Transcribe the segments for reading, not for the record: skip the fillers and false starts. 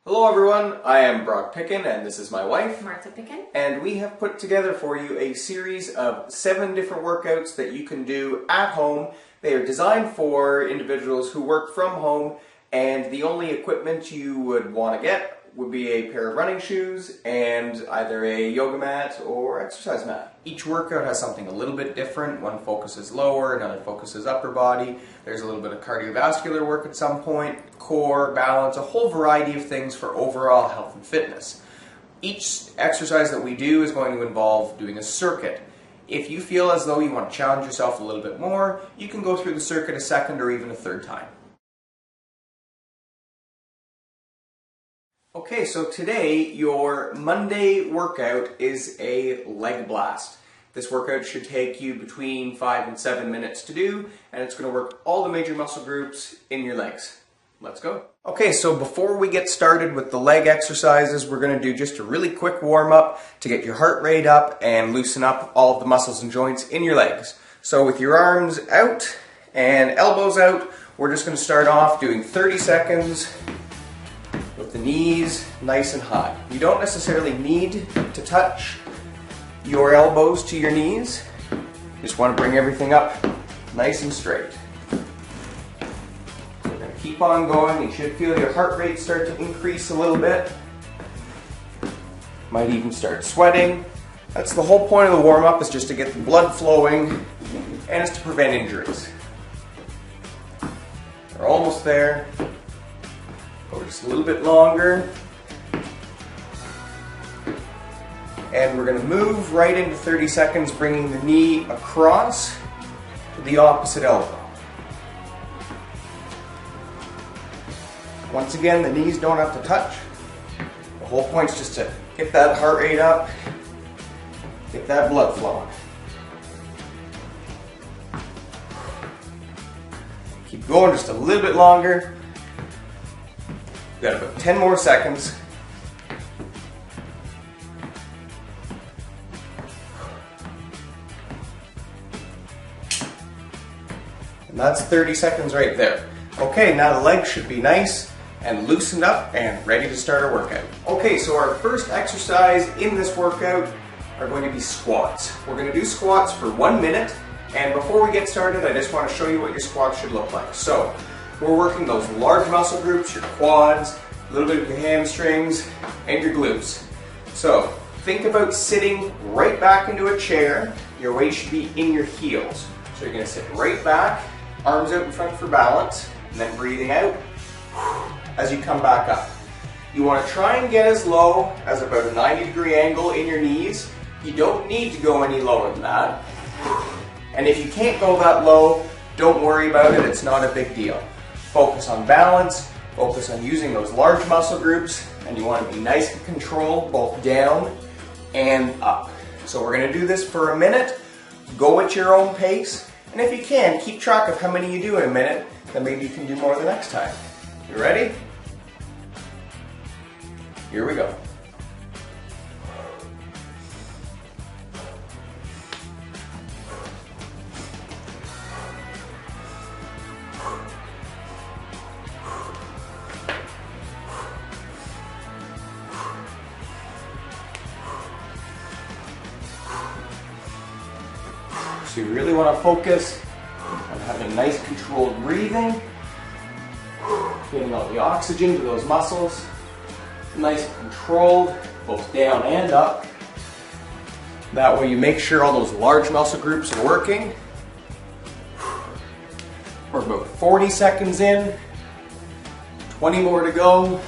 Hello everyone, I am Brock Picken and this is my wife, Martha Picken. and we have put together for you a series of 7 different workouts that you can do at home. They are designed for individuals who work from home, and the only equipment you would want to get would be a pair of running shoes and either a yoga mat or exercise mat. Each workout has something a little bit different. One focuses lower, another focuses upper body. There's a little bit of cardiovascular work at some point, core, balance, a whole variety of things for overall health and fitness. Each exercise that we do is going to involve doing a circuit. If you feel as though you want to challenge yourself a little bit more, you can go through the circuit a second or even a third time. Okay, so today your Monday workout is a leg blast. This workout should take you between 5 and 7 minutes to do, and it's going to work all the major muscle groups in your legs. Let's go. Okay, so before we get started with the leg exercises, we're going to do just a really quick warm-up to get your heart rate up and loosen up all of the muscles and joints in your legs. So with your arms out and elbows out, we're just going to start off doing 30 seconds with the knees nice and high. You don't necessarily need to touch your elbows to your knees. You just want to bring everything up nice and straight. So we're going to keep on going. You should feel your heart rate start to increase a little bit. Might even start sweating. That's the whole point of the warm-up, is just to get the blood flowing, and it's to prevent injuries. We're almost there. Go just a little bit longer. And we're going to move right into 30 seconds, bringing the knee across to the opposite elbow. Once again, the knees don't have to touch. The whole point is just to get that heart rate up, get that blood flowing. Keep going just a little bit longer. We've got about 10 more seconds. And that's 30 seconds right there. Okay, now the legs should be nice and loosened up and ready to start our workout. Okay, so our first exercise in this workout are going to be squats. We're going to do squats for 1 minute, and before we get started, I just want to show you what your squats should look like. So, we're working those large muscle groups, your quads, a little bit of your hamstrings, and your glutes. So, think about sitting right back into a chair. Your weight should be in your heels. So you're going to sit right back, arms out in front for balance, and then breathing out as you come back up. You want to try and get as low as about a 90-degree angle in your knees. You don't need to go any lower than that. And if you can't go that low, don't worry about it, it's not a big deal. Focus on balance, focus on using those large muscle groups, and you want to be nice and controlled both down and up. So we're going to do this for a minute. Go at your own pace, and if you can, keep track of how many you do in a minute, then maybe you can do more the next time. You ready? Here we go. So you really want to focus on having nice controlled breathing, getting all the oxygen to those muscles, nice and controlled, both down and up. That way you make sure all those large muscle groups are working. We're about 40 seconds in, 20 more to go.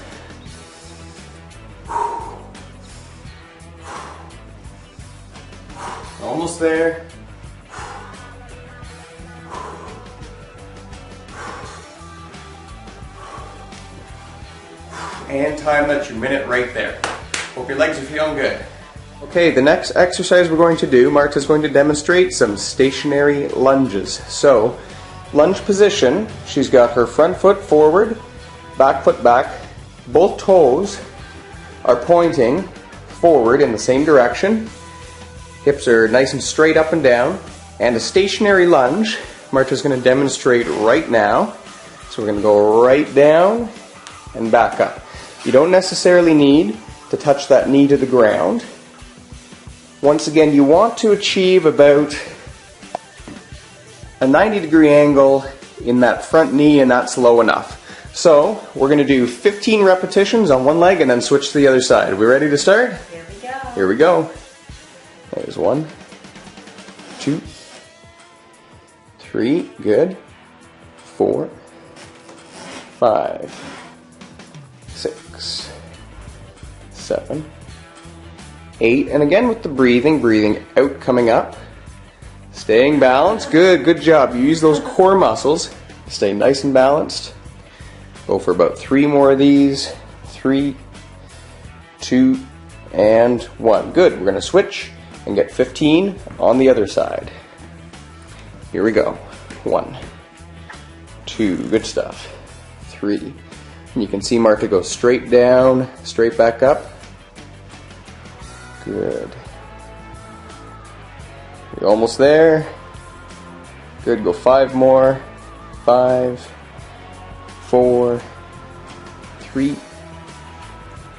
Almost there. And time, that's your minute right there. Hope your legs are feeling good. Okay, the next exercise we're going to do, Marta's going to demonstrate some stationary lunges. So, lunge position, she's got her front foot forward, back foot back, both toes are pointing forward in the same direction. Hips are nice and straight up and down. And a stationary lunge, Marta's going to demonstrate right now. So we're going to go right down and back up. You don't necessarily need to touch that knee to the ground. Once again, you want to achieve about a 90-degree angle in that front knee, and that's low enough. So we're going to do 15 repetitions on one leg and then switch to the other side. Are we ready to start? Here we go. Here we go. There's 1, 2, 3, good, 4, 5, 6, 7, 8, and again with the breathing out, coming up, staying balanced, good job. You use those core muscles, stay nice and balanced. Go for about 3 more of these, 3, 2, and 1. Good, we're going to switch and get 15 on the other side. Here we go. 1, 2, good stuff. 3, and you can see Marta go straight down, straight back up. Good. You're almost there. Good, go 5 more. 5, 4, 3,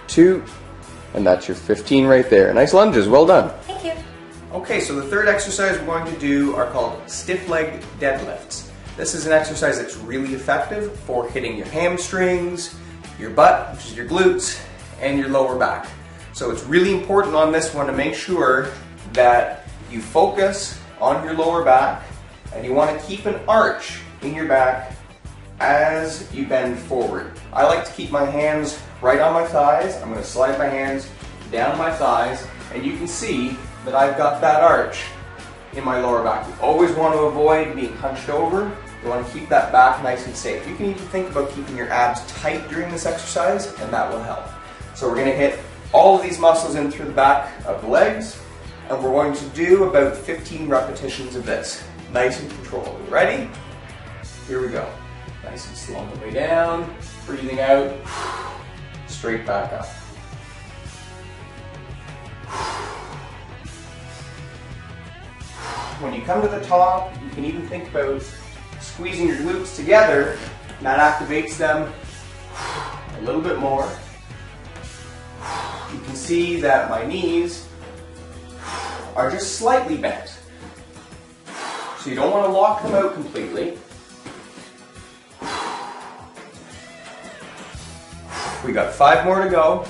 2, and that's your 15 right there. Nice lunges, well done. Thank you. Okay, so the third exercise we're going to do are called stiff leg deadlifts. This is an exercise that's really effective for hitting your hamstrings, your butt, which is your glutes, and your lower back. So it's really important on this one to make sure that you focus on your lower back, and you want to keep an arch in your back as you bend forward. I like to keep my hands right on my thighs. I'm going to slide my hands down my thighs, and you can see that I've got that arch in my lower back. You always want to avoid being hunched over. You want to keep that back nice and safe. You can even think about keeping your abs tight during this exercise, and that will help. So we're going to hit all of these muscles in through the back of the legs, and we're going to do about 15 repetitions of this. Nice and controlled. Ready? Here we go. Nice and slow on the way down, breathing out, straight back up. When you come to the top, you can even think about squeezing your glutes together, and that activates them a little bit more. You can see that my knees are just slightly bent. So you don't want to lock them out completely. We got 5 more to go.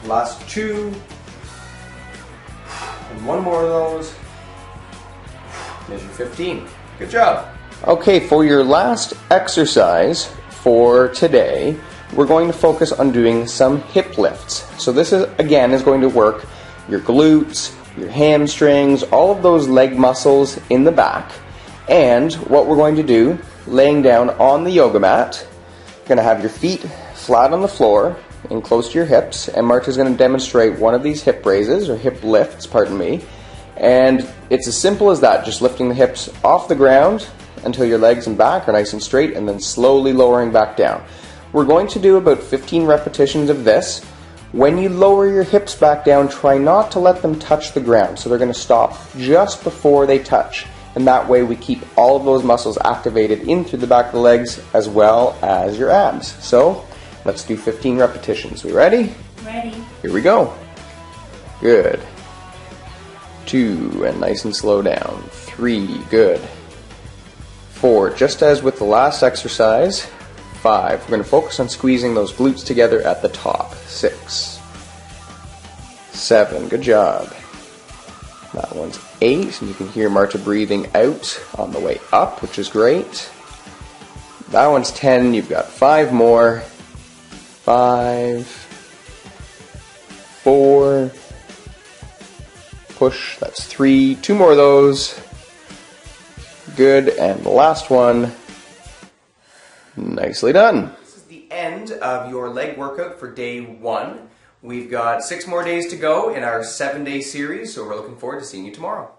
Last 2. And 1 more of those. There's your 15. Good job. Okay, for your last exercise for today, we're going to focus on doing some hip lifts. So this is, again, is going to work your glutes, your hamstrings, all of those leg muscles in the back. And what we're going to do, laying down on the yoga mat, you're going to have your feet flat on the floor and close to your hips, and Marta's going to demonstrate one of these hip raises, or hip lifts, pardon me. And it's as simple as that, just lifting the hips off the ground until your legs and back are nice and straight, and then slowly lowering back down. We're going to do about 15 repetitions of this. When you lower your hips back down, try not to let them touch the ground. So they're going to stop just before they touch. And that way we keep all of those muscles activated in through the back of the legs as well as your abs. So let's do 15 repetitions. We ready? Ready. Here we go. Good. 2, and nice and slow down. 3, good. 4, just as with the last exercise. 5, we're going to focus on squeezing those glutes together at the top. 6, 7, good job. That one's 8, and you can hear Marta breathing out on the way up, which is great. That one's 10, you've got 5 more. 5, 4, push, that's 3, 2 more of those. Good, and the last one. Nicely done. This is the end of your leg workout for day 1. We've got 6 more days to go in our 7-day series, so we're looking forward to seeing you tomorrow.